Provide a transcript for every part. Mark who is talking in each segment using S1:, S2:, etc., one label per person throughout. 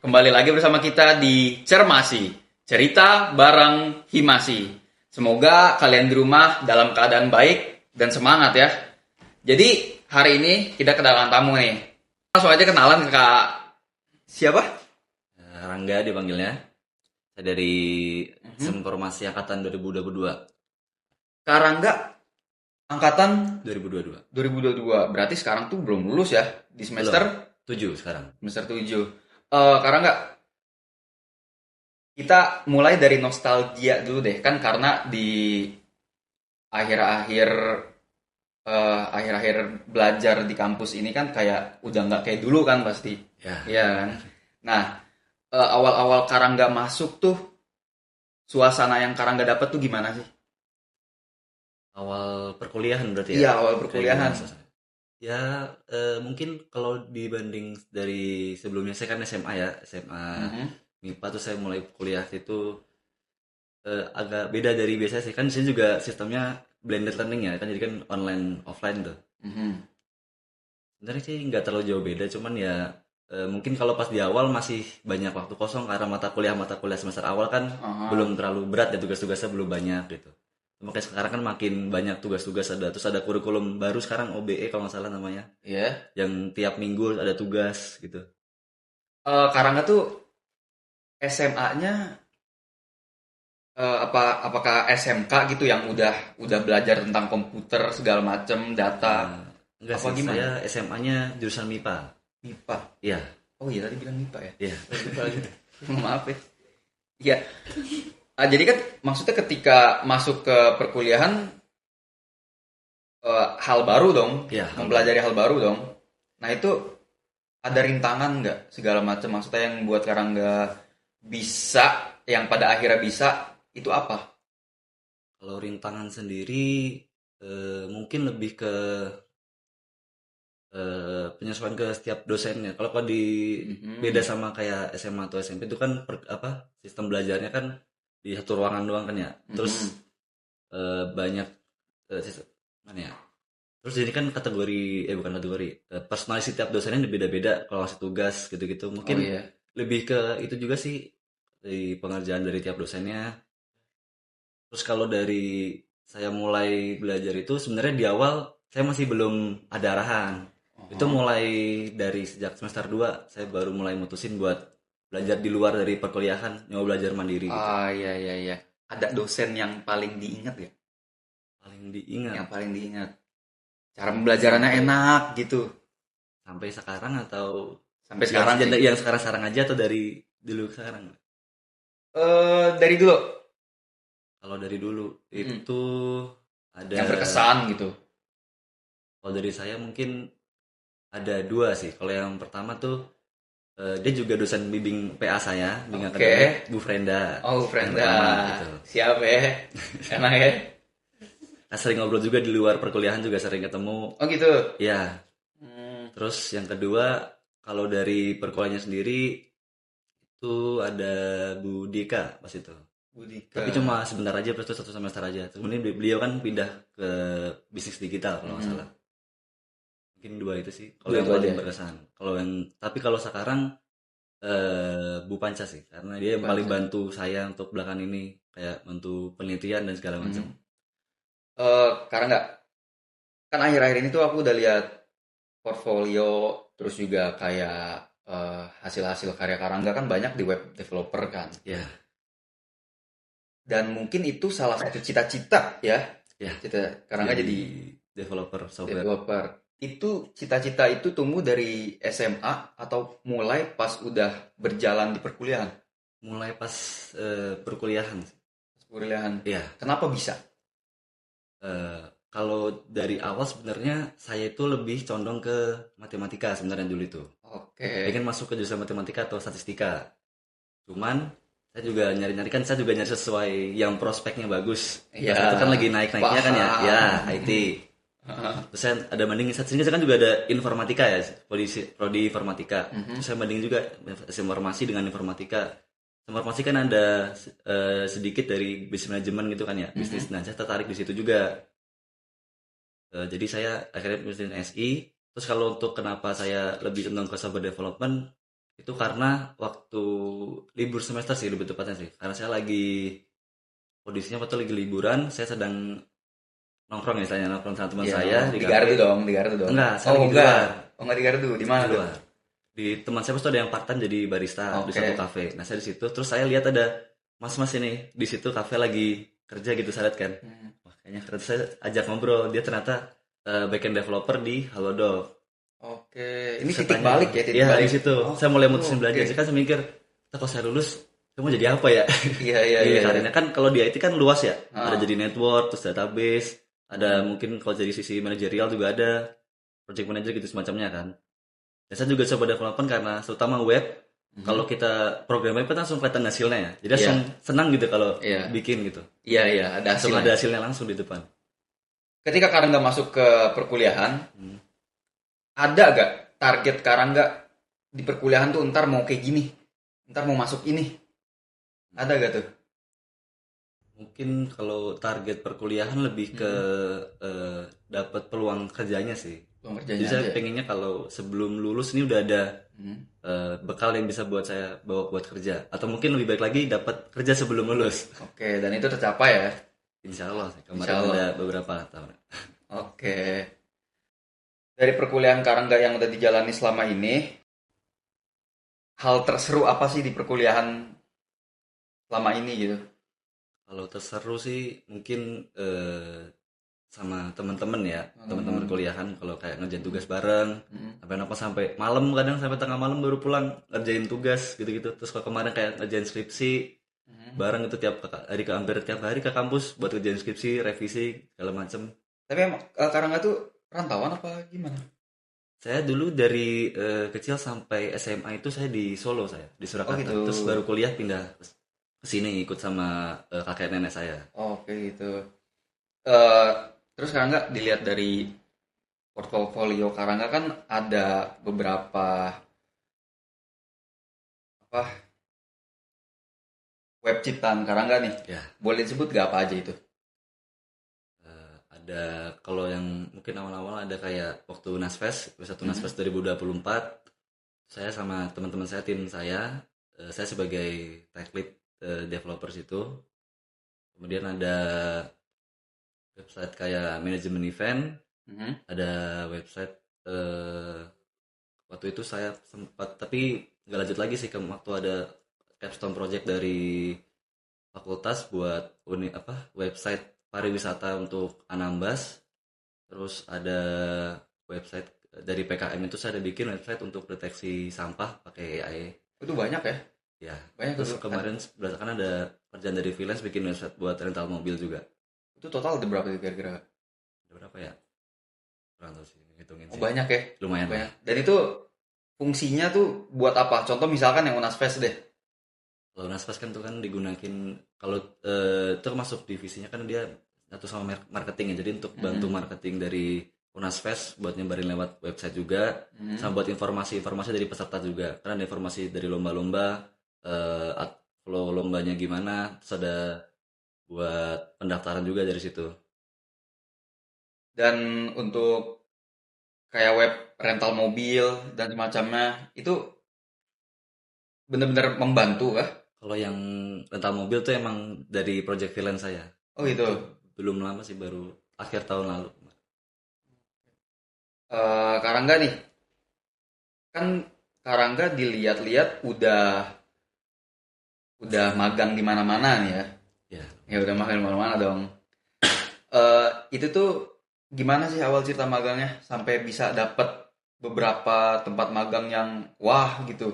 S1: Kembali lagi bersama kita di Cermasi, cerita bareng Himasi. Semoga kalian di rumah dalam keadaan baik dan semangat ya. Jadi hari ini kita kedatangan tamu nih. Langsung aja kenalan ke Kak siapa?
S2: Rangga dipanggilnya. Saya dari Informasi Angkatan 2022.
S1: Kak Rangga, angkatan
S2: 2022.
S1: 2022. Berarti sekarang tuh belum lulus ya di semester
S2: 7 sekarang.
S1: semester 7. Kak Rangga, kita mulai dari nostalgia dulu deh, kan karena di akhir-akhir akhir-akhir belajar di kampus ini kan kayak udah nggak kayak dulu kan pasti.
S2: Ya.
S1: Iya kan. Nah, awal-awal Karangga masuk tuh suasana yang Karangga dapat tuh gimana sih?
S2: Awal perkuliahan berarti ya?
S1: Iya, awal perkuliahan.
S2: Kayak gimana? Ya, mungkin kalau dibanding dari sebelumnya, saya kan SMA ya, SMA MIPA tuh saya mulai kuliah itu agak beda dari biasa sih. Kan di sini juga sistemnya blended learning ya, kan jadi kan online offline tuh.
S1: Mhm.
S2: Sebenarnya sih nggak terlalu jauh beda, cuman ya mungkin kalau pas di awal masih banyak waktu kosong karena mata kuliah semester awal kan
S1: Aha.
S2: belum terlalu berat ya, tugas-tugasnya belum banyak gitu. Makanya sekarang kan makin banyak tugas-tugas, terus ada kurikulum baru sekarang OBE kalau nggak salah namanya,
S1: Iya.
S2: yang tiap minggu ada tugas gitu.
S1: Karangga tuh SMA-nya apakah SMK gitu yang udah belajar tentang komputer segala macem data
S2: Nah, enggak
S1: apa
S2: sih,
S1: gimana?
S2: saya SMA-nya jurusan MIPA.
S1: MIPA.
S2: Iya,
S1: Oh iya tadi bilang MIPA ya.
S2: iya.
S1: Lupa lagi. Maaf ya. Iya. Jadi kan maksudnya ketika masuk ke perkuliahan hal baru dong,
S2: Iya,
S1: mempelajari hal baru dong. Nah itu ada rintangan nggak segala macam maksudnya yang buat sekarang nggak bisa, yang pada akhirnya bisa itu apa?
S2: kalau rintangan sendiri mungkin lebih ke penyesuaian ke setiap dosennya. Kalau di beda sama kayak SMA atau SMP itu kan sistem belajarnya kan di satu ruangan doang kan ya. Terus banyak sistem mana ya? Terus ini kan bukan kategori, personality setiap dosennya beda-beda kalau ngasih tugas gitu-gitu. Mungkin
S1: Oh iya.
S2: lebih ke itu juga sih, di pengerjaan dari tiap dosennya. Terus kalau dari saya mulai belajar itu sebenarnya di awal saya masih belum ada arahan. Itu mulai dari sejak semester 2 saya baru mulai mutusin buat belajar di luar dari perkuliahan, nyoba belajar mandiri gitu.
S1: Ah iya iya iya. Ada dosen yang paling diingat ya?
S2: Paling diingat
S1: Yang paling diingat. Cara pembelajarannya
S2: sampai
S1: enak gitu.
S2: sampai sekarang, atau
S1: Sampai sekarang sih.
S2: yang sekarang-sekarang aja atau dari dulu ke sekarang?
S1: Dari dulu
S2: Kalau dari dulu itu ada,
S1: yang berkesan gitu.
S2: kalau dari saya mungkin ada dua sih. Kalau yang pertama tuh dia juga dosen bimbing PA saya, bimbing
S1: Oke.
S2: akademik, Bu Frenda.
S1: Oh,
S2: Yang
S1: Frenda.
S2: pertama gitu.
S1: Siap ya. Enak ya.
S2: Nah, sering ngobrol juga di luar perkuliahan, juga sering ketemu.
S1: Oh gitu.
S2: Ya,
S1: Hmm,
S2: terus yang kedua, kalau dari perkuliahannya sendiri itu ada Bu Dika pas itu.
S1: Budika.
S2: Tapi cuma sebentar aja, plus itu satu semester aja. Kemudian beliau kan pindah ke bisnis digital kalau nggak salah. Mungkin dua itu sih. Kalau
S1: Dua
S2: yang
S1: itu
S2: paling
S1: aja.
S2: berkesan. Tapi kalau sekarang Bu Panca sih, karena dia yang paling
S1: Panca.
S2: bantu saya untuk belakangan ini, kayak bantu penelitian dan segala macam.
S1: Karena nggak, kan akhir-akhir ini tuh aku udah lihat portfolio terus juga kayak hasil-hasil karya Karangga kan banyak di web developer kan.
S2: Ya,
S1: Dan mungkin itu salah satu cita-cita ya.
S2: ya.
S1: Cita Karangga jadi
S2: developer software.
S1: developer. Itu cita-cita itu tumbuh dari SMA atau mulai pas udah berjalan di perkuliahan?
S2: Mulai pas perkuliahan.
S1: Perkuliahan.
S2: Ya,
S1: Kenapa bisa?
S2: kalau dari awal sebenarnya saya itu lebih condong ke matematika sebenarnya dulu itu.
S1: Oke.
S2: Pengen masuk ke jurusan matematika atau statistika. Cuman saya juga nyari-nyari, kan saya juga nyari sesuai yang prospeknya bagus.
S1: Ya,
S2: Pas itu kan lagi naik-naiknya kan ya.
S1: paham.
S2: Ya, IT. Terus saya ada bandingin, sini saya kan juga ada informatika ya, prodi informatika. Terus saya bandingin juga informasi dengan informatika. Informasi kan ada sedikit dari bisnis manajemen gitu kan ya, bisnis. Nah, saya tertarik di situ juga. Jadi saya akhirnya bisnis SI. Terus kalau untuk kenapa saya lebih condong ke software development, Itu karena waktu libur semester sih lebih tepatnya sih. Karena saya lagi kondisinya waktu lagi liburan, saya sedang nongkrong ya, saya nongkrong sama teman
S1: Iya,
S2: saya di
S1: di
S2: kafe.
S1: Gardu dong, di Gardu dong.
S2: Enggak, saya
S1: Oh
S2: lagi di
S1: enggak.
S2: luar.
S1: Oh enggak di Gardu, di mana
S2: Di
S1: tuh?
S2: luar. Di teman saya tuh ada yang part-time jadi barista di
S1: Oke.
S2: satu kafe. Nah, saya di situ terus saya lihat ada mas-mas ini di situ kafe lagi kerja gitu, saya lihat kan. Wah, kayaknya keren. Saya ajak ngobrol, dia ternyata backend developer di Halodoc.
S1: Oke, ini
S2: Saya
S1: titik
S2: tanya,
S1: balik ya, titik
S2: iya,
S1: balik.
S2: di situ.
S1: Oh,
S2: Saya mulai mutusin
S1: oke.
S2: belajar. Saya kan saya mikir, kalau saya lulus, saya mau jadi apa ya?
S1: Iya, iya,
S2: Jadi
S1: iya.
S2: karirnya kan kalau di IT kan luas ya.
S1: Ah.
S2: Ada jadi network, terus database, ada mungkin kalau dari sisi manajerial juga ada project manager gitu semacamnya kan. Dan saya juga coba development karena terutama web, kalau kita programmer kan langsung kelihatan hasilnya ya. Jadi langsung senang gitu kalau
S1: Iya.
S2: bikin gitu.
S1: Iya, iya, ada
S2: Langsung
S1: hasilnya.
S2: ada hasilnya langsung di depan.
S1: Ketika Karangga masuk ke perkuliahan, ada gak target Karangga di perkuliahan tuh ntar mau kayak gini, ntar mau masuk ini, ada gak tuh?
S2: Mungkin kalau target perkuliahan lebih ke dapat peluang kerjanya sih.
S1: Peluang
S2: Jadi
S1: kerjanya
S2: saya
S1: aja.
S2: pengennya kalau sebelum lulus ini udah ada
S1: Hmm.
S2: bekal yang bisa buat saya bawa buat kerja. Atau mungkin lebih baik lagi dapat kerja sebelum lulus.
S1: Oke, dan itu tercapai ya.
S2: Insya Allah sih. Kemarin
S1: Insya Allah.
S2: ada beberapa tahun.
S1: Oke. Dari perkuliahan Karangga yang udah dijalani selama ini, hal terseru apa sih di perkuliahan selama ini gitu?
S2: Kalau terseru sih mungkin sama teman-teman ya, teman-teman kuliahan kalau kayak ngerjain tugas bareng, sampai malam, kadang sampai tengah malam baru pulang ngerjain tugas gitu-gitu. Terus kalau kemarin kayak ngerjain skripsi bareng itu hari hampir tiap hari ke kampus buat ngerjain skripsi, revisi segala macem.
S1: Tapi emang Karangga tuh rantauan apa gimana?
S2: Saya dulu dari kecil sampai SMA itu saya di Solo, saya di Surakarta.
S1: Oh, gitu.
S2: Terus baru kuliah pindah ke sini ikut sama kakek nenek saya.
S1: Oke gitu. Terus Karangga dilihat dari portofolio Karangga kan ada beberapa apa web ciptaan Karangga nih.
S2: Ya,
S1: Boleh disebut gak apa aja itu?
S2: ada kalau yang mungkin awal-awal ada kayak waktu Nasfest, satu Nasfest 2024, saya sama teman-teman saya, tim saya sebagai tech lead developers itu. Kemudian ada website kayak manajemen event, ada website waktu itu saya sempat tapi nggak lanjut lagi sih ke waktu ada capstone project dari fakultas buat website pariwisata untuk Anambas. Terus ada website dari PKM itu saya ada bikin website untuk deteksi sampah pakai AI.
S1: Itu banyak ya?
S2: Ya.
S1: Banyak
S2: Terus
S1: tuh.
S2: kemarin berdasarkan ada kerjaan dari freelance bikin website buat rental mobil juga.
S1: Itu total ada berapa tuh kira-kira?
S2: Ada berapa ya? Kurang tahu sih, ngitungin
S1: Oh,
S2: sih.
S1: banyak ya?
S2: Lumayan
S1: Banyak.
S2: lah.
S1: Dan itu fungsinya tuh buat apa? Contoh misalkan yang Unasfest deh.
S2: Kalau Nasfas kan tuh kan digunakan kalau itu masuk divisinya kan dia satu sama marketing ya. Jadi untuk bantu marketing dari Unasfest buat nyebarin lewat website juga, sama buat informasi-informasi dari peserta juga. Karena ada informasi dari lomba-lomba, flow lombanya gimana, terus ada buat pendaftaran juga dari situ.
S1: Dan untuk kayak web rental mobil dan semacamnya itu benar-benar membantu kah?
S2: Kalau yang rental mobil tuh emang dari project freelance saya.
S1: Oh gitu.
S2: Belum lama sih, baru akhir tahun lalu.
S1: Karangga nih, kan Karangga dilihat-lihat udah magang di mana-mana nih ya.
S2: Ya,
S1: Ya udah magang di mana-mana dong. Itu tuh gimana sih awal cerita magangnya sampai bisa dapat beberapa tempat magang yang wah gitu?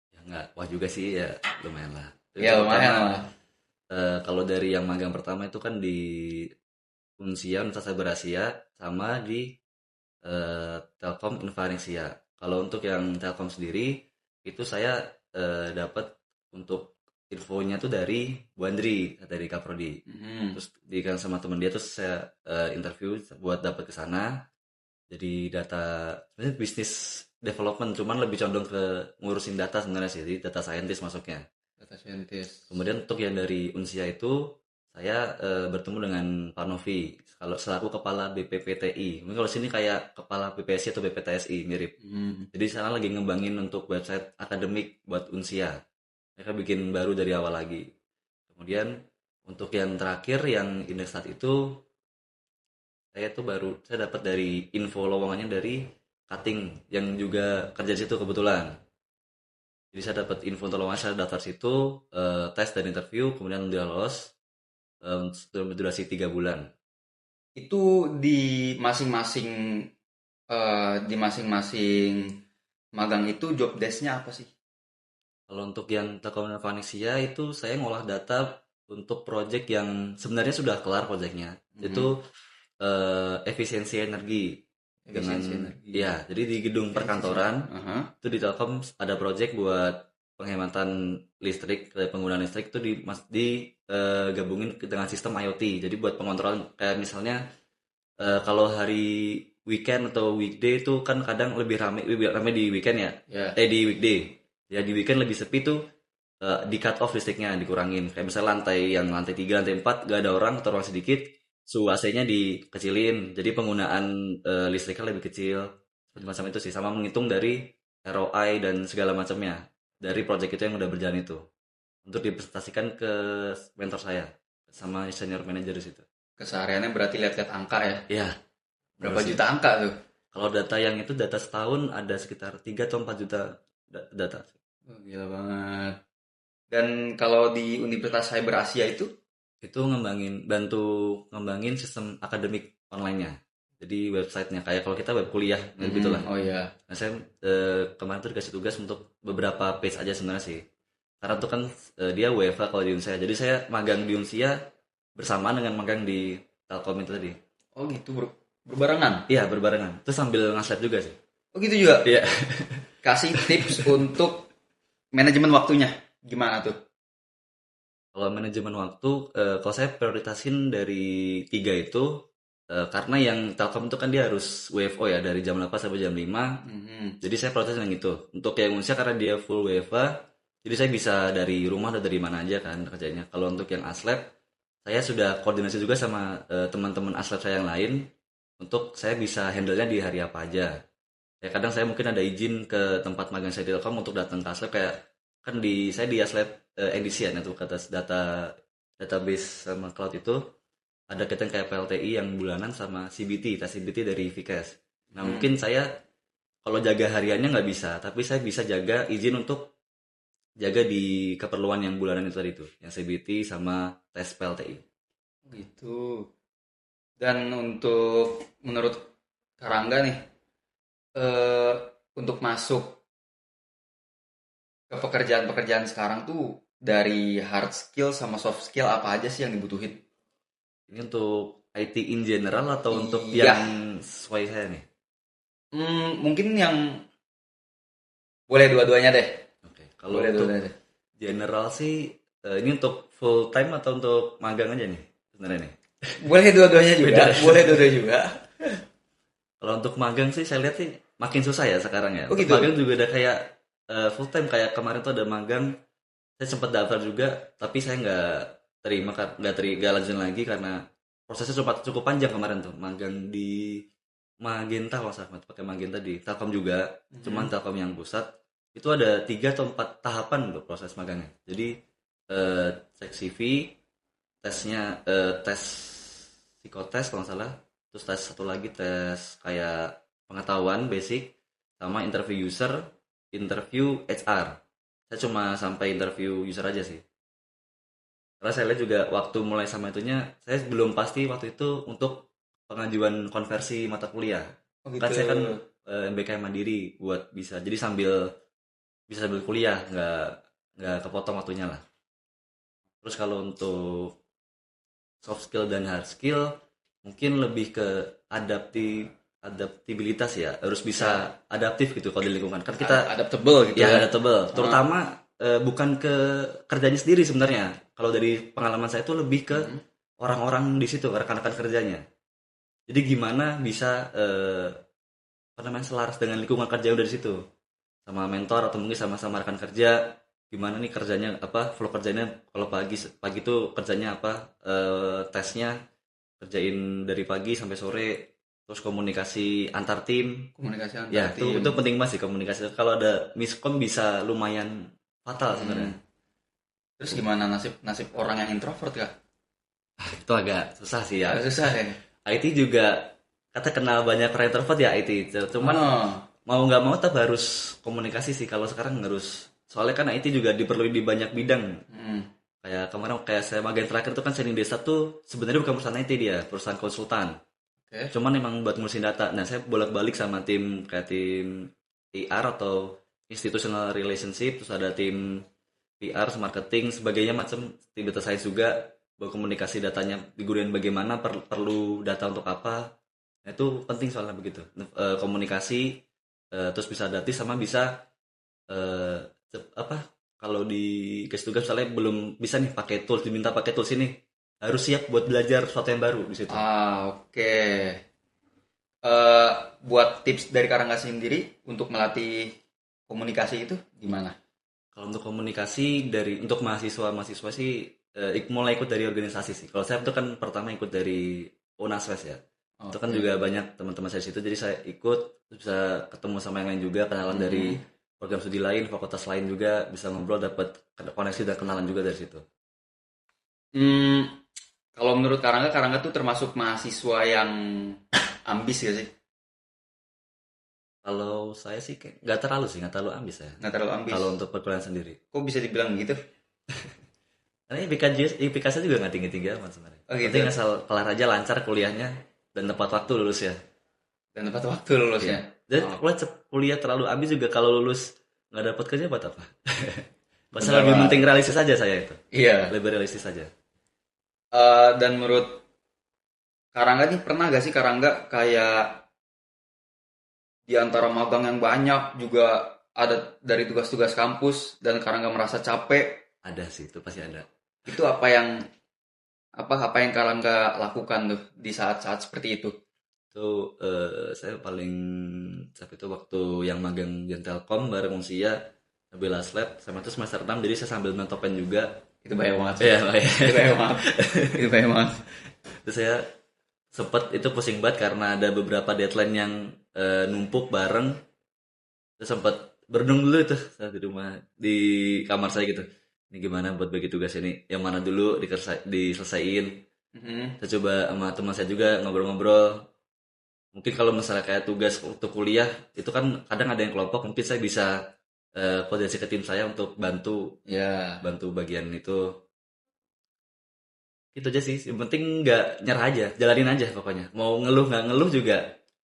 S2: ya nggak wah juga sih ya, lumayan lah.
S1: Ya lumayan
S2: Terutama,
S1: lah.
S2: kalau dari yang magang pertama itu kan di Unsia Universitas Cyber Asia sama di Telkom Indonesia. Kalau untuk yang Telkom sendiri itu saya dapat untuk infonya tuh dari Bu Andri dari Kaprodi. Terus dikasih sama temen dia, terus saya interview buat dapat ke sana. Jadi data sebenarnya bisnis development, cuman lebih condong ke ngurusin data sebenarnya sih. Jadi data scientist masuknya.
S1: Data scientist.
S2: Kemudian untuk yang dari Unsia itu Saya bertemu dengan Pak Novi kalau selaku kepala BPPTI. Mungkin kalau sini kayak kepala BPSI atau BPTSI mirip. Jadi sana lagi ngembangin untuk website akademik buat Unsia. Mereka bikin baru dari awal lagi. Kemudian untuk yang terakhir yang Indosat itu saya dapat dari info lowongannya dari cutting yang juga kerja di situ kebetulan. Jadi saya dapat info untuk lowongan, saya daftar situ, tes dan interview, kemudian udah lolos durasi 3 bulan.
S1: Itu di masing-masing magang itu job desk-nya apa sih?
S2: Kalau untuk yang Telkom dan Vanixia itu saya ngolah data untuk project yang sebenarnya sudah kelar projectnya. Itu efisiensi energi dengan
S1: Efisiensi energi.
S2: ya, jadi di gedung perkantoran
S1: Aha.
S2: itu di Telkom ada project buat penghematan listrik, penggunaan listrik itu gabungin dengan sistem IoT. Jadi buat pengontrolan kayak misalnya kalau hari weekend atau weekday itu kan kadang lebih rame di weekend ya.
S1: Ya.
S2: Di weekday. Ya di weekend lebih sepi tuh di cut off listriknya dikurangin. Kayak misalnya lantai 3, lantai 4 gak ada orang atau orang sedikit, suhu AC-nya dikecilin. Jadi penggunaan listriknya lebih kecil. Macam itu sih, sama menghitung dari ROI dan segala macamnya dari project itu yang udah berjalan itu. Untuk dipresentasikan ke mentor saya sama senior manager di situ.
S1: Kesehariannya berarti lihat-lihat angka ya.
S2: Iya,
S1: Berapa
S2: bener sih.
S1: juta angka tuh?
S2: Kalau data yang itu data setahun ada sekitar 3 atau 4 juta data.
S1: Oh, gila banget. Dan kalau di Universitas Cyber Asia itu,
S2: Itu bantu ngembangin sistem akademik online-nya. Jadi websitenya kayak kalau kita web kuliah gitu lah.
S1: oh iya,
S2: Nah, saya kemarin tuh dikasih tugas untuk beberapa page aja sebenarnya sih. Karena tuh kan dia WFA kalau di Unsia. Jadi saya magang di Unsia bersamaan dengan magang di Telkom itu tadi.
S1: oh gitu berbarengan.
S2: Iya, berbarengan. Terus sambil nge juga sih.
S1: Oh gitu juga.
S2: Iya.
S1: Kasih tips untuk manajemen waktunya, gimana tuh?
S2: Kalau manajemen waktu, kalau saya prioritasin dari 3 itu, karena yang Telkom itu kan dia harus WFO ya dari jam 8 sampai jam 5. Jadi saya prioritasin yang itu. Untuk yang Unsia karena dia full WFA, jadi saya bisa dari rumah atau dari mana aja kan kerjanya. Kalau untuk yang Aslab, saya sudah koordinasi juga sama teman-teman Aslab saya yang lain untuk saya bisa handle-nya di hari apa aja. Ya kadang saya mungkin ada izin ke tempat magang saya di Telkom untuk datang ke Aslab kayak kan saya di Aslab edisi ya untuk atas database sama cloud itu ada kaitan kayak PLTI yang bulanan sama CBT, tes CBT dari Vkes. Nah mungkin saya kalau jaga hariannya nggak bisa, tapi saya bisa jaga izin untuk jaga di keperluan yang bulanan itu tadi tuh, yang CBT sama tes PLTI.
S1: Gitu. Dan menurut Karangga nih, untuk masuk ke pekerjaan-pekerjaan sekarang tuh dari hard skill sama soft skill apa aja sih yang dibutuhin?
S2: Ini untuk IT in general atau untuk
S1: Iya.
S2: yang sesuai saya nih?
S1: Mungkin yang boleh dua-duanya deh.
S2: Oke, kalau
S1: Boleh
S2: untuk
S1: dua-duanya deh.
S2: general sih ini untuk full time atau untuk magang aja nih sebenarnya nih.
S1: Boleh dua-duanya juga.
S2: Beda.
S1: Boleh dua-duanya juga.
S2: Kalau untuk magang sih saya lihat sih makin susah ya sekarang ya.
S1: Oh,
S2: Untuk
S1: gitu?
S2: magang juga udah kayak full time kayak kemarin tuh ada magang. Saya sempat daftar juga, tapi saya nggak lanjut lagi karena prosesnya cukup panjang kemarin tuh magang di Magenta kalau saya pakai Magenta di Telkom juga, cuman Telkom yang pusat itu ada 3 atau 4 tahapan loh proses magangnya. Jadi cek CV, tes psikotes kalau nggak salah, terus tes satu lagi tes kayak pengetahuan basic, sama interview user, interview HR. Saya cuma sampai interview user aja sih. Karena saya lihat juga waktu mulai sama itunya, saya belum pasti waktu itu untuk pengajuan konversi mata kuliah.
S1: Oh,
S2: Kan
S1: gitu.
S2: saya kan MBKM mandiri buat bisa, jadi bisa sambil kuliah, nggak kepotong waktunya lah. Terus kalau untuk soft skill dan hard skill, mungkin lebih ke adaptabilitas ya, harus bisa adaptif gitu kalau di lingkungan. Kan kita
S1: adaptable gitu
S2: ya
S1: ya.
S2: adaptable, terutama bukan ke kerjanya sendiri sebenarnya. Kalau dari pengalaman saya itu lebih ke orang-orang di situ, rekan-rekan kerjanya. Jadi gimana bisa selaras dengan lingkungan kerja yang udah di situ, sama mentor atau mungkin sama-sama rekan kerja, gimana nih kerjanya, apa flow kerjanya, kalau pagi pagi tuh kerjanya apa, tesnya kerjain dari pagi sampai sore, terus komunikasi antar tim.
S1: Komunikasi antar
S2: Ya, itu
S1: tim.
S2: penting banget sih komunikasi. Kalau ada miskom bisa lumayan fatal sebenarnya.
S1: Terus gimana nasib nasib orang yang introvert kak?
S2: Itu agak susah sih ya.
S1: Agak susah ya.
S2: IT juga kata kenal banyak orang introvert ya IT. Cuman
S1: Oh,
S2: mau nggak mau tetap harus komunikasi sih kalau sekarang harus. Soalnya kan IT juga diperlukan di banyak bidang.
S1: hmm,
S2: Kayak kemarin kayak saya magang terakhir tuh kan Seni Desa tuh sebenarnya bukan perusahaan IT, dia perusahaan konsultan.
S1: oke.
S2: Cuman emang buat ngurusin data. Nah, saya bolak-balik sama tim kayak tim PR atau institutional relationship, terus ada tim PR, marketing, sebagainya macam, tim data science juga, berkomunikasi datanya digunakan bagaimana, perlu data untuk apa. Nah, itu penting soalnya begitu. Komunikasi, terus bisa adaptif sama bisa apa, kalau dikasih tugas misalnya belum bisa nih pakai tools, diminta pakai tools ini, harus siap buat belajar sesuatu yang baru di situ.
S1: Oke. Eh, buat tips dari Karangga sendiri untuk melatih komunikasi itu gimana?
S2: Kalau untuk komunikasi untuk mahasiswa sih, mulai ikut dari organisasi sih. Kalau saya itu kan pertama ikut dari Unaswes ya. Itu kan
S1: Oke.
S2: juga banyak teman-teman saya di situ, jadi saya ikut, terus bisa ketemu sama yang lain juga, kenalan dari program studi lain, fakultas lain juga, bisa ngobrol, dapat koneksi dan kenalan juga dari situ.
S1: Hmm, kalau menurut Karangga, Karangga tuh termasuk mahasiswa yang ambis gak sih?
S2: Kalau saya sih nggak terlalu ambis ya.
S1: Nggak terlalu ambis.
S2: Kalau untuk perkuliahan sendiri.
S1: Kok bisa dibilang gitu?
S2: Karena IPK saya juga nggak tinggi-tinggi amat sebenarnya.
S1: Oh gitu.
S2: Penting asal kelar aja lancar kuliahnya dan tepat waktu lulus ya.
S1: Dan tepat waktu lulusnya.
S2: Dan
S1: Oh,
S2: kuliah terlalu ambis juga, kalau lulus nggak dapat kerja buat apa?
S1: bener
S2: Masalah lebih
S1: banget.
S2: penting realistis aja saya itu.
S1: Iya.
S2: Lebih realistis aja.
S1: Dan menurut Karangga nih pernah gak sih Karangga kayak di antara magang yang banyak juga ada dari tugas-tugas kampus dan Karangga merasa capek,
S2: Ada sih, itu pasti ada.
S1: itu apa yang Karangga lakukan tuh di saat-saat seperti itu?
S2: Itu saya paling capek itu waktu yang magang di Telkom bareng Unsia, sambil last lab, sama itu semester 6, jadi saya sambil mentopen juga.
S1: Itu bahaya banget sih.
S2: Iya, makanya.
S1: Itu bahaya banget. Itu bahaya banget.
S2: Terus saya sempet itu pusing banget karena ada beberapa deadline yang numpuk bareng. Terus sempet berenung dulu itu saat di rumah, di kamar saya gitu. Ini gimana buat bagi tugas ini? Yang mana dulu diselesaiin.
S1: Mhm.
S2: Saya coba sama teman saya juga ngobrol-ngobrol. Mungkin kalau misalnya kayak tugas untuk kuliah, itu kan kadang ada yang kelompok, mungkin saya bisa koordinasi ke tim saya untuk bantu
S1: Ya,
S2: bantu bagian itu. Itu aja sih. Yang penting nggak nyerah aja, jalanin aja pokoknya. Mau ngeluh nggak ngeluh juga,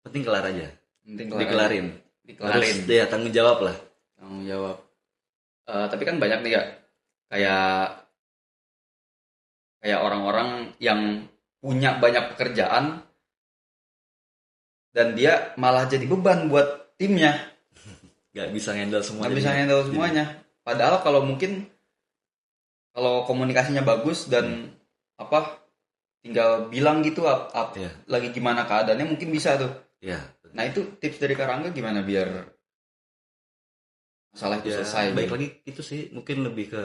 S2: penting kelar aja.
S1: penting kelar aja.
S2: Dikelarin. Harus
S1: Dikelarin.
S2: ya tanggung jawab lah.
S1: Tanggung jawab. Tapi kan banyak nih ya, kayak kayak orang-orang yang punya banyak pekerjaan dan dia malah jadi beban buat timnya,
S2: Nggak bisa handle semua
S1: nggak bisa
S2: jadinya.
S1: handle semuanya. Padahal kalau mungkin kalau komunikasinya bagus dan apa tinggal bilang gitu
S2: Iya,
S1: lagi gimana keadaannya mungkin bisa tuh.
S2: iya.
S1: Nah itu tips dari Karangga gimana biar masalah itu
S2: Ya,
S1: selesai
S2: baik
S1: gitu.
S2: lagi itu sih, mungkin lebih ke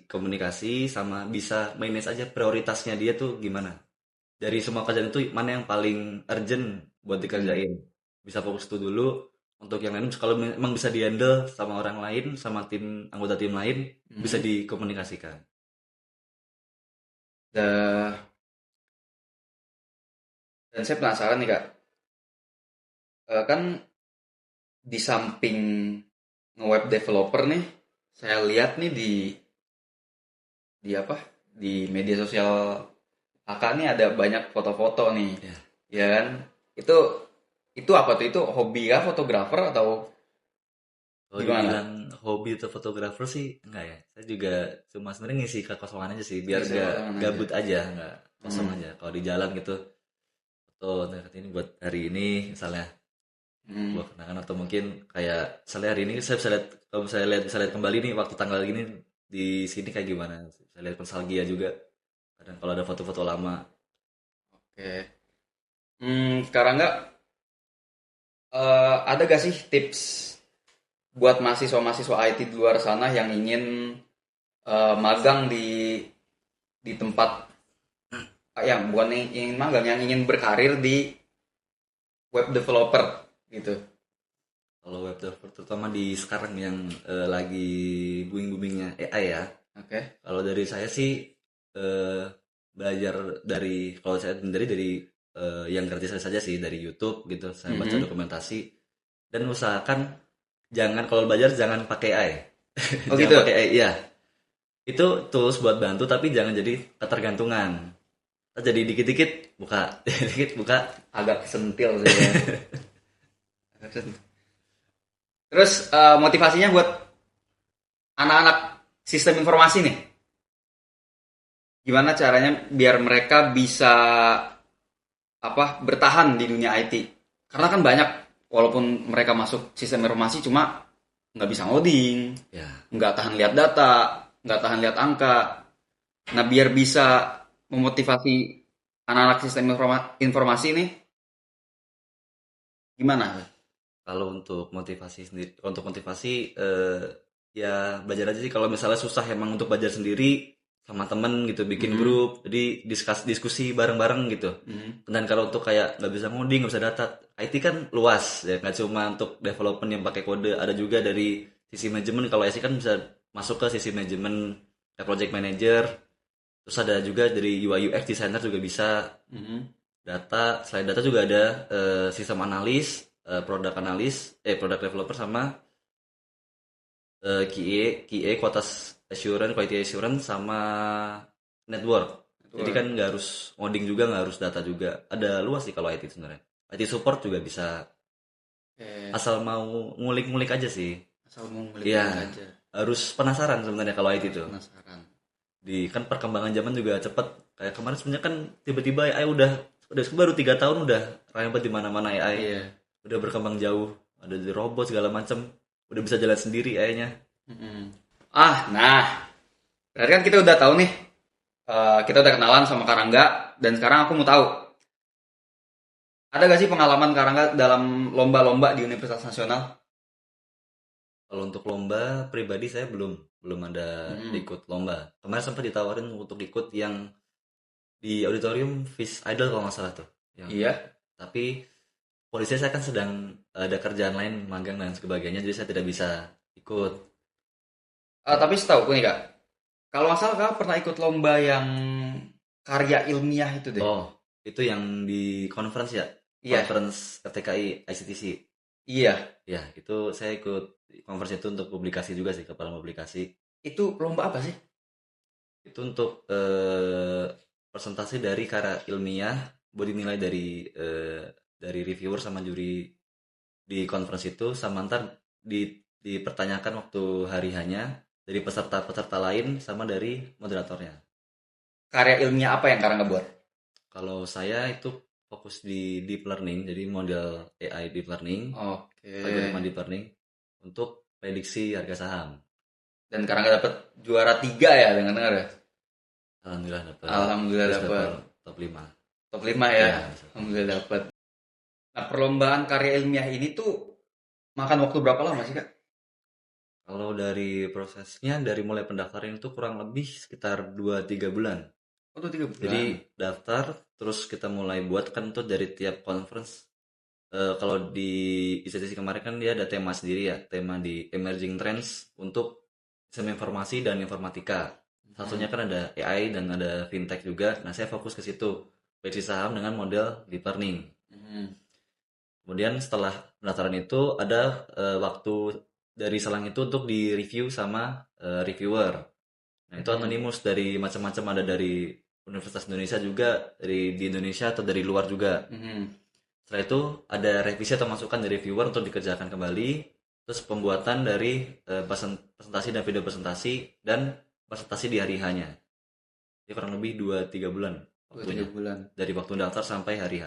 S2: komunikasi sama bisa manage aja prioritasnya dia tuh gimana. Dari semua kerjaan itu mana yang paling urgent buat dikerjain. Bisa fokus itu dulu. Untuk yang lain kalau memang bisa dihandle sama orang lain, sama anggota tim lain, bisa dikomunikasikan.
S1: Da- Dan saya penasaran nih Kak. Kan di samping nge-web developer nih, saya lihat nih di apa? Di media sosial Kakak nih ada banyak foto-foto nih.
S2: Ya.
S1: Ya kan? Itu apa tuh? Itu hobi kah fotografer atau
S2: Kalau
S1: gimana?
S2: dibilang hobi atau fotografer sih enggak ya. Saya juga cuma sebenarnya ngisi kekosongan aja sih, biar
S1: Ngisi
S2: gak
S1: kekosongan aja.
S2: gabut aja, nggak kosong aja. Kalau di jalan gitu, foto nah, ini buat hari ini misalnya,
S1: Hmm.
S2: buat kenangan, atau mungkin kayak misalnya hari ini saya bisa lihat, kalau bisa lihat kembali nih waktu tanggal gini di sini kayak gimana. Saya lihat nostalgia juga. Kadang kalau ada foto-foto lama.
S1: Oke. Sekarang nggak ada gak sih tips buat mahasiswa-mahasiswa IT di luar sana yang ingin magang di tempat yang bukan yang ingin magang, yang ingin berkarir di web developer gitu.
S2: Kalau web developer terutama di sekarang yang lagi booming-boomingnya AI ya.
S1: Oke.
S2: Kalau dari saya sih belajar dari, kalau saya sendiri dari yang gratis saja sih, dari YouTube gitu. Saya baca dokumentasi dan usahakan jangan, kalau belajar jangan pakai AI.
S1: Oh
S2: Jangan
S1: gitu?
S2: pakai AI, iya. Itu tools buat bantu tapi jangan jadi ketergantungan. Jadi dikit-dikit buka, dikit buka.
S1: Agak kesentil sih ya. Terus motivasinya buat anak-anak sistem informasi nih, gimana caranya biar mereka bisa bertahan di dunia IT? Karena kan banyak, walaupun mereka masuk sistem informasi cuma nggak bisa ngoding,
S2: Ya,
S1: nggak tahan lihat data, nggak tahan lihat angka. Nah, biar bisa memotivasi anak-anak sistem informasi ini, gimana?
S2: kalau untuk motivasi sendiri, untuk motivasi ya belajar aja sih. Kalau misalnya susah emang untuk belajar sendiri sama temen gitu, bikin grup, jadi diskusi bareng-bareng gitu. Dan kalau untuk kayak nggak bisa ngoding, nggak bisa data, IT kan luas ya, nggak cuma untuk development yang pakai kode, ada juga dari sisi manajemen. Kalau IC kan bisa masuk ke sisi manajemen, kayak project manager, terus ada juga dari UI UX designer juga bisa. Data, selain data juga ada sistem analis, product developer, sama QA, quality assurance, sama network. Jadi kan nggak harus ngoding juga, nggak harus data juga. Ada luas sih kalau IT sebenarnya. IT support juga bisa, asal mau ngulik-ngulik aja sih.
S1: Asal mau ngulik
S2: Iya,
S1: aja.
S2: harus penasaran sebenarnya kalau IT itu.
S1: Penasaran.
S2: Di kan perkembangan zaman juga cepet. Kayak kemarin sebenarnya kan tiba-tiba AI udah baru 3 tahun udah rempet di mana-mana AI.
S1: Iya.
S2: Udah berkembang jauh. Ada di robot segala macam. Udah bisa jalan sendiri AI-nya.
S1: Nah, berarti kan kita udah tahu nih, kita udah kenalan sama Karangga, dan sekarang aku mau tahu, ada gak sih pengalaman Karangga dalam lomba-lomba di Universitas Nasional?
S2: Kalau untuk lomba pribadi saya belum ada ikut lomba. Kemarin sempat ditawarin untuk ikut yang di auditorium Fish Idol kalau nggak salah tuh.
S1: Iya.
S2: Tapi polisi saya kan sedang ada kerjaan lain, magang dan sebagainya, jadi saya tidak bisa ikut.
S1: Tapi setahu nih Kak, kalau nggak salah Kak pernah ikut lomba yang karya ilmiah itu deh.
S2: Oh, itu yang di conference ya?
S1: Iya.
S2: Conference FTKI ICTC.
S1: Iya.
S2: Ya, itu saya ikut conference itu untuk publikasi juga sih, kepala publikasi.
S1: Itu lomba apa sih?
S2: Itu untuk presentasi dari karya ilmiah, buat dinilai dari reviewer sama juri di conference itu, sama ntar dipertanyakan waktu hari hanya dari peserta-peserta lain sama dari moderatornya.
S1: Karya ilmiah apa yang Karangga buat?
S2: Kalau saya itu fokus di deep learning, jadi model AI deep learning,
S1: Oke.
S2: algoritma deep learning untuk prediksi harga saham.
S1: Dan Karangga dapat juara 3 ya, dengar-dengar ya?
S2: Alhamdulillah dapat.
S1: Alhamdulillah
S2: Terus
S1: dapat.
S2: top 5.
S1: Top 5 ya?
S2: Ya,
S1: Alhamdulillah dapat. Nah, perlombaan karya ilmiah ini tuh makan waktu berapa lama sih Kak?
S2: kalau dari prosesnya, dari mulai pendaftaran itu kurang lebih sekitar 2-3 bulan.
S1: Oh, tuh 3 bulan.
S2: Jadi daftar, terus kita mulai buat kan tuh dari tiap conference. Kalau di ICTC kemarin kan dia ada tema sendiri ya, tema di emerging trends untuk sistem informasi dan informatika. Satunya kan ada AI dan ada fintech juga. Nah, saya fokus ke situ, prediksi saham dengan model deep learning. Kemudian setelah pendaftaran itu ada waktu dari selang itu untuk di review sama reviewer. Nah, itu anonimus dari macam-macam, ada dari Universitas Indonesia juga, dari di Indonesia atau dari luar juga. Setelah itu ada revisi atau masukan dari reviewer untuk dikerjakan kembali, terus pembuatan dari presentasi dan video presentasi, dan presentasi di hari H-nya. Jadi kurang lebih 2-3 bulan waktunya.
S1: 2-3 bulan.
S2: Dari waktu daftar sampai hari H.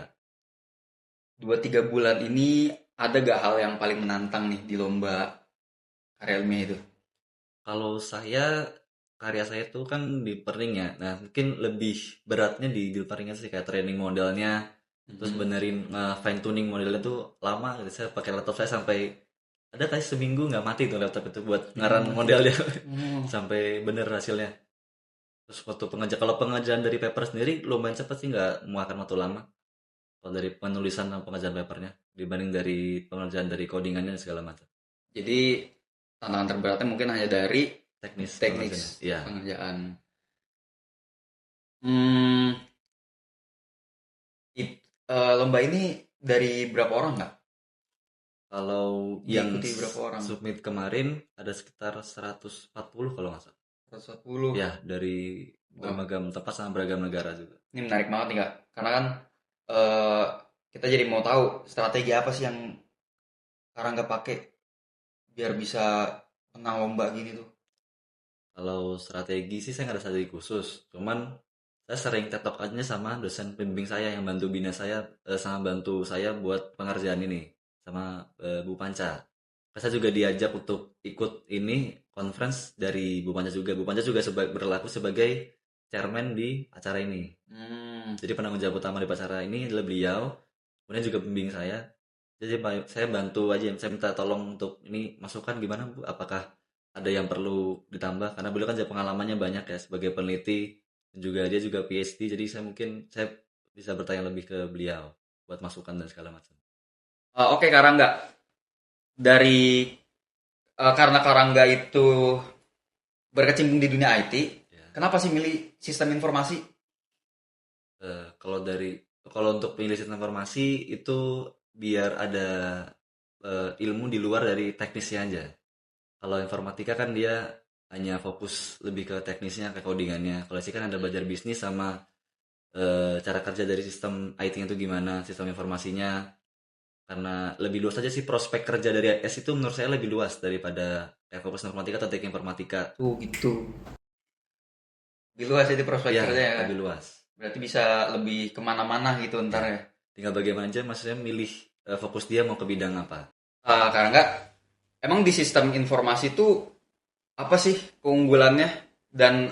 S1: 2-3 bulan ini ada gak hal yang paling menantang nih di lomba karya ilmiah itu?
S2: Kalau saya, karya saya tuh kan di learning ya. Nah, mungkin lebih beratnya di deep learning sih, kayak training modelnya, terus benerin fine tuning modelnya tuh lama gitu. Saya pakai laptop saya sampai ada kayak seminggu nggak mati tuh laptop itu buat ngaran modelnya
S1: Hmm.
S2: sampai bener hasilnya. Terus waktu kalau pengerjaan dari paper sendiri lumayan cepat sih, nggak memakan waktu lama. Kalau dari penulisan dan pengerjaan papernya dibanding dari pengerjaan dari codingannya dan segala macam.
S1: Jadi tantangan terberatnya mungkin hanya dari
S2: Teknis
S1: teknik
S2: pengerjaannya. Iya.
S1: pengerjaan. Hmm, lomba ini dari berapa orang nggak?
S2: Kalau yang
S1: Diikuti berapa orang?
S2: submit kemarin ada sekitar 140 kalau nggak salah.
S1: 140.
S2: Ya, dari
S1: Wah,
S2: beragam tempat sama beragam negara juga.
S1: ini menarik banget nih kak. Karena kan eh, kita jadi mau tahu strategi apa sih yang sekarang nggak pakai biar bisa menang lomba gini tuh.
S2: Kalau strategi sih saya nggak ada strategi khusus. Cuman saya sering tetok aja sama dosen pembimbing saya yang bantu bina saya, sama bantu saya buat pengerjaan ini sama Bu Panca. Saya juga diajak untuk ikut ini conference dari Bu Panca juga. Bu Panca juga berlaku sebagai chairman di acara ini.
S1: Hmm.
S2: Jadi penanggung jawab utama di acara ini adalah beliau. Kemudian juga pembimbing saya. Jadi saya bantu aja, saya minta tolong untuk ini masukan gimana Bu, apakah ada yang perlu ditambah karena beliau kan pengalamannya banyak ya sebagai peneliti dan juga dia juga PhD, jadi saya bisa bertanya lebih ke beliau buat masukan dan segala macam.
S1: Oke Karangga, dari karena Karangga itu berkecimpung di dunia IT,
S2: Ya.
S1: kenapa sih milih sistem informasi?
S2: Kalau untuk pilih sistem informasi itu biar ada ilmu di luar dari teknisnya aja. Kalau informatika kan dia hanya fokus lebih ke teknisnya, ke codingannya. Kalau sih kan ada belajar bisnis sama cara kerja dari sistem IT itu gimana, sistem informasinya. Karena lebih luas aja sih prospek kerja dari S itu menurut saya lebih luas daripada fokus informatika atau teknik informatika.
S1: Tuh gitu. Lebih luas itu prospek
S2: Ya,
S1: kerja ya kan?
S2: lebih luas.
S1: Berarti bisa lebih kemana-mana gitu ntar
S2: Ya,
S1: ya.
S2: tinggal bagaimana aja maksudnya milih fokus dia mau ke bidang apa.
S1: Karangga, emang di sistem informasi itu apa sih keunggulannya dan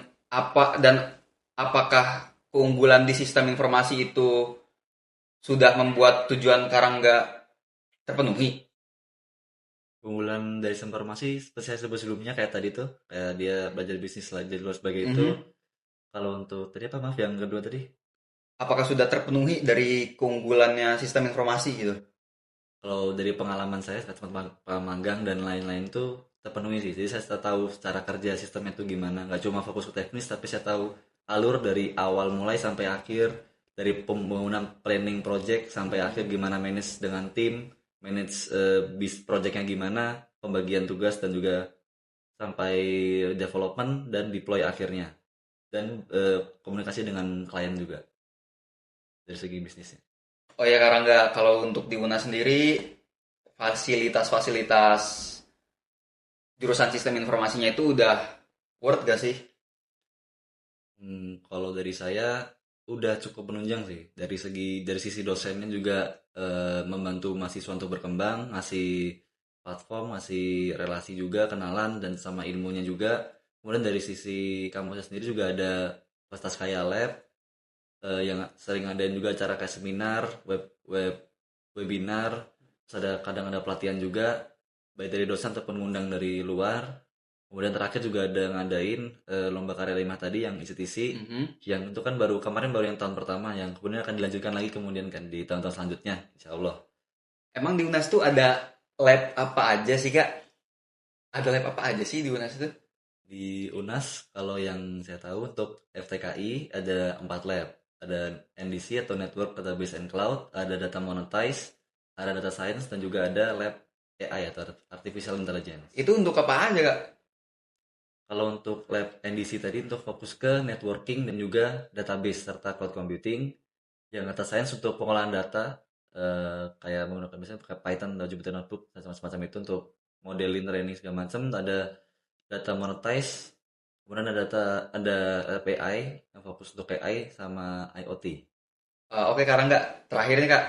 S1: apakah keunggulan di sistem informasi itu sudah membuat tujuan Karangga terpenuhi?
S2: Keunggulan dari sistem informasi seperti saya sebut sebelumnya kayak tadi tuh, kayak dia belajar bisnis lah jadi luas sebagai itu.
S1: Mhm.
S2: Kalau untuk tadi apa, maaf, yang kedua tadi?
S1: Apakah sudah terpenuhi dari keunggulannya sistem informasi gitu?
S2: Kalau dari pengalaman saya saat tempat magang dan lain-lain tuh terpenuhi sih. Jadi saya sudah tahu cara kerja sistemnya itu gimana. Nggak cuma fokus ke teknis, tapi saya tahu alur dari awal mulai sampai akhir, dari pembangunan planning project sampai akhir gimana manage dengan tim, manage bis projectnya gimana, pembagian tugas dan juga sampai development dan deploy akhirnya. Dan komunikasi dengan klien juga dari segi bisnisnya.
S1: Oh ya Karangga, kalau untuk di UNAS sendiri fasilitas-fasilitas jurusan sistem informasinya itu udah worth gak sih?
S2: Kalau dari saya udah cukup menunjang sih dari sisi dosennya juga membantu mahasiswa untuk berkembang, ngasih platform, ngasih relasi juga, kenalan dan sama ilmunya juga. Kemudian dari sisi kampusnya sendiri juga ada fasilitas kayak lab yang sering ngadain juga acara kayak seminar, webinar, terus kadang ada pelatihan juga baik dari dosen ataupun ngundang dari luar. Kemudian terakhir juga ada ngadain lomba karya lima tadi yang ICTC,
S1: Mhm.
S2: yang itu kan baru kemarin, baru yang tahun pertama, yang kemudian akan dilanjutkan lagi kemudian kan di tahun-tahun selanjutnya insya Allah.
S1: Emang di UNAS tuh ada lab apa aja sih kak? Ada lab apa aja sih di UNAS itu?
S2: Di UNAS kalau yang saya tahu untuk FTKI ada 4 lab. Ada NDC atau Network Database and Cloud, ada Data Monetize, ada Data Science, dan juga ada lab AI atau Artificial Intelligence.
S1: Itu untuk apa aja kak?
S2: Kalau untuk lab NDC tadi untuk fokus ke networking dan juga database serta cloud computing. Yang Data Science untuk pengolahan data, kayak menggunakan misalnya pakai Python atau Jupyter Notebook dan semacam itu untuk modeling, training segala macam. Ada Data Monetize, kemudian ada API yang fokus untuk AI sama IoT.
S1: Oke Karangga, terakhir nih kak,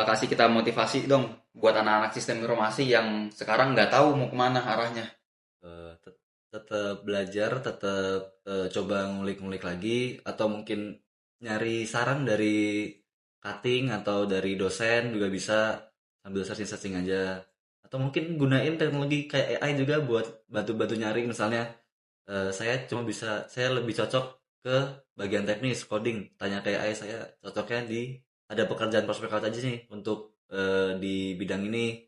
S1: kasih kita motivasi dong buat anak-anak sistem informasi yang sekarang nggak tahu mau kemana arahnya.
S2: Tetap belajar, tetap coba ngulik-ngulik lagi, atau mungkin nyari saran dari cutting atau dari dosen juga bisa, sambil searching-searching aja. atau mungkin gunain teknologi kayak AI juga buat bantu-bantu nyari. Misalnya saya lebih cocok ke bagian teknis coding, tanya ke AI saya cocoknya ada pekerjaan prospek apa aja nih untuk di bidang ini.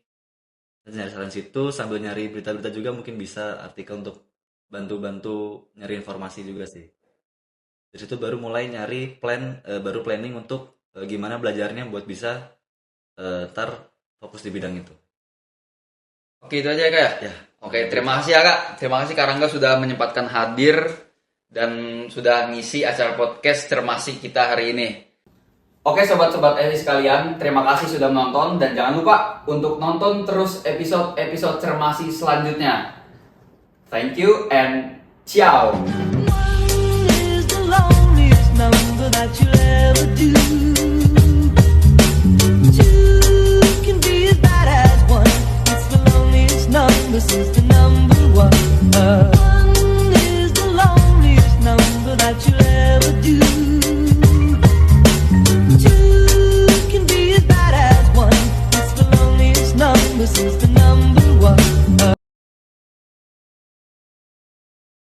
S2: Saya nyari saran situ sambil nyari berita-berita juga, mungkin bisa artikel untuk bantu-bantu nyari informasi juga sih. Dari situ baru mulai nyari baru planning untuk gimana belajarnya buat bisa ntar fokus di bidang itu.
S1: Oke, itu aja ya, Kak ya?
S2: Ya.
S1: Oke, terima kasih ya, Kak. Terima kasih Kak Rangga sudah menyempatkan hadir dan sudah ngisi acara podcast Cermasi kita hari ini. Oke, sobat-sobat ESI sekalian, terima kasih sudah menonton dan jangan lupa untuk nonton terus episode-episode Cermasi selanjutnya. Thank you and ciao.
S3: One is the loneliest number that you'll ever do. Two can be as bad as one. It's the loneliest number since the number one. One is the loneliest number that you'll ever do. Two can be as bad as one. It's the loneliest number since the